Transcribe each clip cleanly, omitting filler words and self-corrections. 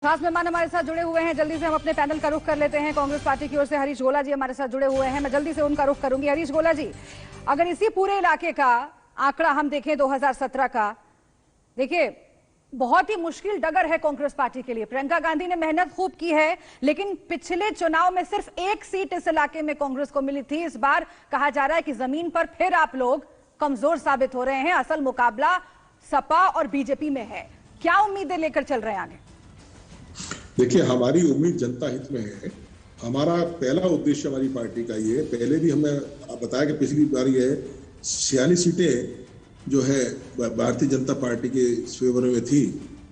खास मेहमान हमारे साथ जुड़े हुए हैं। जल्दी से हम अपने पैनल का रुख कर लेते हैं। कांग्रेस पार्टी की ओर से हरीश गोला जी हमारे साथ जुड़े हुए हैं। मैं जल्दी से उनका रुख करूंगी। हरीश गोला जी, अगर इसी पूरे इलाके का आंकड़ा हम देखें 2017 का, देखिए बहुत ही मुश्किल डगर है कांग्रेस पार्टी के लिए। प्रियंका गांधी ने मेहनत खूब की है, लेकिन पिछले चुनाव में सिर्फ एक सीट इस इलाके में कांग्रेस को मिली थी। इस बार कहा जा रहा है कि जमीन पर फिर आप लोग कमजोर साबित हो रहे हैं। असल मुकाबला सपा और बीजेपी में है। क्या उम्मीदें लेकर चल रहे हैं आगे? देखिए, हमारी उम्मीद जनता हित में है। हमारा पहला उद्देश्य हमारी पार्टी का ये है। पहले भी हमें बताया कि पिछली बार ये 46 सीटें जो है भारतीय जनता पार्टी के फेवर में थी,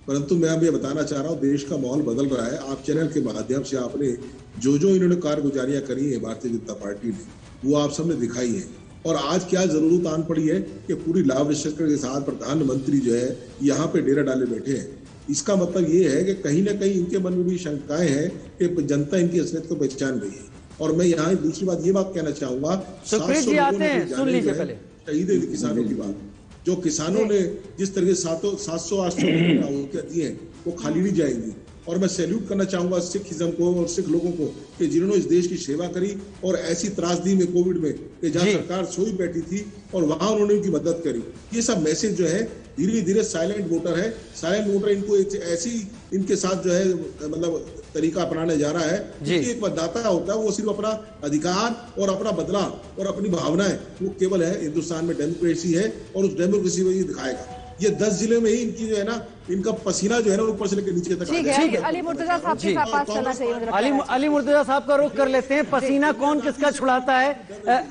परंतु मैं अब ये बताना चाह रहा हूँ, देश का माहौल बदल रहा है। आप चैनल के माध्यम से आपने जो इन्होंने कारगुजारियां करी है भारतीय जनता पार्टी ने, वो आप सबने दिखाई है। और आज क्या जरूरत आन पड़ी है कि पूरी लाभ के साथ प्रधानमंत्री जो है यहाँ पे डेरा डाले बैठे हैं। इसका मतलब ये है कि कहीं ना कहीं इनके मन में भी शंकाएं हैं कि जनता इनकी असलियत को पहचान गई है। और मैं यहाँ दूसरी बात ये बात कहना चाहूंगा, सुप्रीत जी आते हैं, सुन लीजिए पहले शहीद किसानों की बात, जो किसानों ने जिस तरह से 700-800 दिए हैं वो खाली नहीं जाएंगी। और मैं सैल्यूट करना चाहूंगा सिखिज्म को और सिख लोगों को कि जिन्होंने इस देश की सेवा करी और ऐसी त्रासदी में कोविड में कि जहां सरकार सोई बैठी थी और वहां उन्होंने उनकी मदद करी। ये सब मैसेज जो है धीरे धीरे साइलेंट वोटर है, साइलेंट वोटर इनको ऐसी इनके साथ जो है मतलब तरीका अपनाने जा रहा है। एक मतदाता होता है वो सिर्फ अपना अधिकार और अपना बदलाव और अपनी भावनाएं, वो केवल है हिंदुस्तान में डेमोक्रेसी है और उस डेमोक्रेसी में ये दिखाएगा। ये 10 जिले में ही इनकी जो है ना, इनका पसीना जो है ना ऊपर से लेकर नीचे तक। ठीक है, अली मुर्तजा साहब के पास चलना चाहिए। अली मुर्तजा साहब का रुख कर लेते हैं। पसीना कौन किसका छुड़ाता है?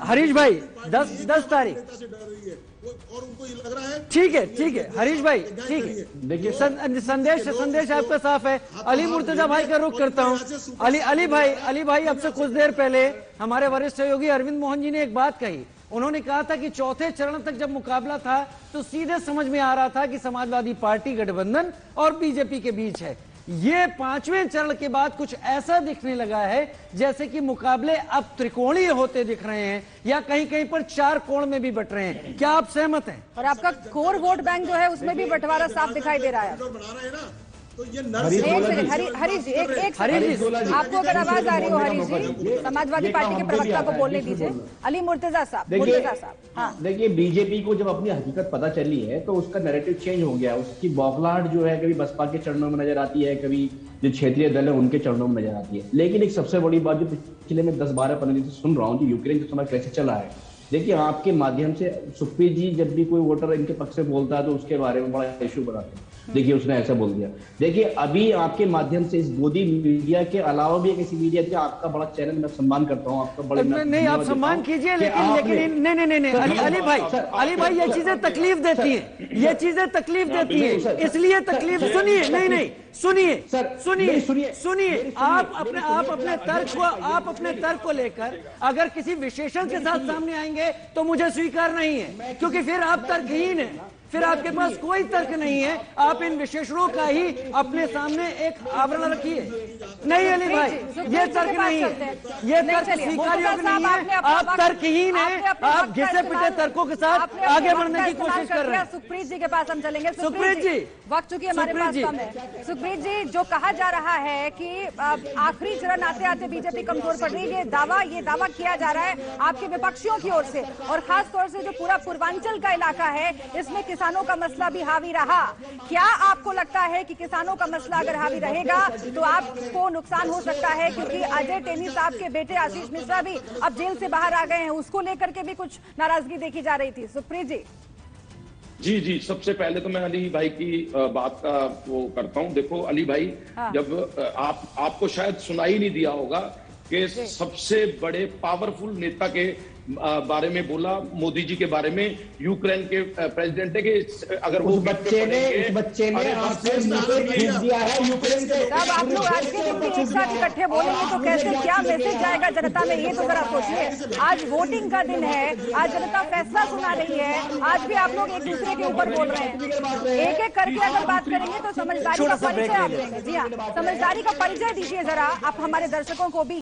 हरीश भाई 10 तारीख और उनको ये लग रहा है। ठीक है हरीश भाई, ठीक है। देखिए संदेश आपका साफ है। अली मुर्तजा भाई का रुख करता हूँ। अली भाई अब से कुछ देर पहले हमारे वरिष्ठ सहयोगी अरविंद मोहन जी ने एक बात कही। उन्होंने कहा था कि चौथे चरण तक जब मुकाबला था तो सीधे समझ में आ रहा था कि समाजवादी पार्टी गठबंधन और बीजेपी के बीच है। ये 5वें चरण के बाद कुछ ऐसा दिखने लगा है जैसे कि मुकाबले अब त्रिकोणीय होते दिख रहे हैं या कहीं कहीं पर 4 कोण में भी बट रहे हैं। क्या आप सहमत हैं? और आपका कोर वोट बैंक जो है उसमें भी बंटवारा साफ दिखाई दे रहा है। तो ये हरीश जी, आपको अगर आवाज आ रही हो हरीश जी, समाजवादी पार्टी के प्रवक्ता को बोलने दीजिए। अली मुर्तजा साहब, हाँ देखिए, बीजेपी को जब अपनी हकीकत पता चली है तो उसका नैरेटिव चेंज हो गया। उसकी बौखलाहट जो है कभी बसपा के चरणों में नजर आती है, कभी जो क्षेत्रीय दल है उनके चरणों में नजर आती है। लेकिन एक सबसे बड़ी बात जो पिछले में 10-12-15 दिन से सुन रहा हूँ, यूक्रेन का समय कैसे चला है, देखिए आपके माध्यम से सुप्रीत जी जब भी कोई वोटर इनके पक्ष से बोलता है तो उसके बारे में बड़ा इश्यू बनाते हैं। देखिए उसने ऐसा बोल दिया। देखिए अभी आपके माध्यम से इस गोदी मीडिया के अलावा भी एक ऐसी मीडिया थी, आपका बड़ा चैनल, मैं सम्मान करता हूँ आपका, बड़े नहीं आप सम्मान कीजिए, लेकिन नहीं अली भाई ये चीजें तकलीफ देती हैं, ये चीजें तकलीफ देती हैं, इसलिए तकलीफ सुनिए। आप अपने तर्क को लेकर अगर किसी विशेषण के साथ सामने आएंगे तो मुझे स्वीकार नहीं है, क्योंकि फिर आप तर्कहीन हैं, फिर आपके पास कोई तर्क नहीं है। आप इन विशेषणों का ही अपने सामने एक आवरण रखिए। नहीं अली भाई, ये तर्क नहीं है, ये तर्क स्वीकार योग्य नहीं है। आप तर्कहीन हैं, आप घिसे पिटे तर्कों के साथ आगे बढ़ने की कोशिश कर रहे हैं। सुप्रीत जी के पास हम चलेंगे। सुप्रीत जी, वक्त चूंकि हमारे पास कम है। सुप्रीत जी, जो कहा जा रहा है कि आखिरी चरण आते आते बीजेपी कमजोर पड़ रही है, ये दावा किया जा रहा है आपके विपक्षियों की ओर से, और खास तौर से जो पूरा पूर्वांचल का इलाका है इसमें किसानों का मसला भी हावी रहा। क्या आपको लगता है कि किसानों का मसला अगर हावी रहेगा तो आपको नुकसान हो सकता है? क्योंकि अजय टेनी साहब के बेटे आशीष मिश्रा भी अब जेल से बाहर आ गए हैं, उसको लेकर के भी कुछ नाराजगी देखी जा रही थी। सुप्रीत जी। जी, सबसे पहले तो मैं अली भाई की बात का वो करता हूं। देखो अली भाई, हाँ। जब आपको शायद सुनाई नहीं दिया होगा कि सबसे बड़े पावरफुल नेता के बारे में बोला, मोदी जी के बारे में, यूक्रेन के प्रेसिडेंट है कि अगर वो बच्चे ने आपसे दिया है यूक्रेन के। सब आप लोग आज के दिन एक साथ इकट्ठे बोलेंगे तो कैसे, क्या मैसेज जाएगा जनता में, ये तो जरा सोचिए। आज वोटिंग का दिन है, आज जनता फैसला सुना रही है, आज भी आप लोग एक दूसरे के ऊपर बोल रहे हैं। एक एक करके अगर बात करेंगे तो समझदारी का परिचय आप देंगे। जी हाँ, समझदारी का परिचय दीजिए जरा आप हमारे दर्शकों को भी।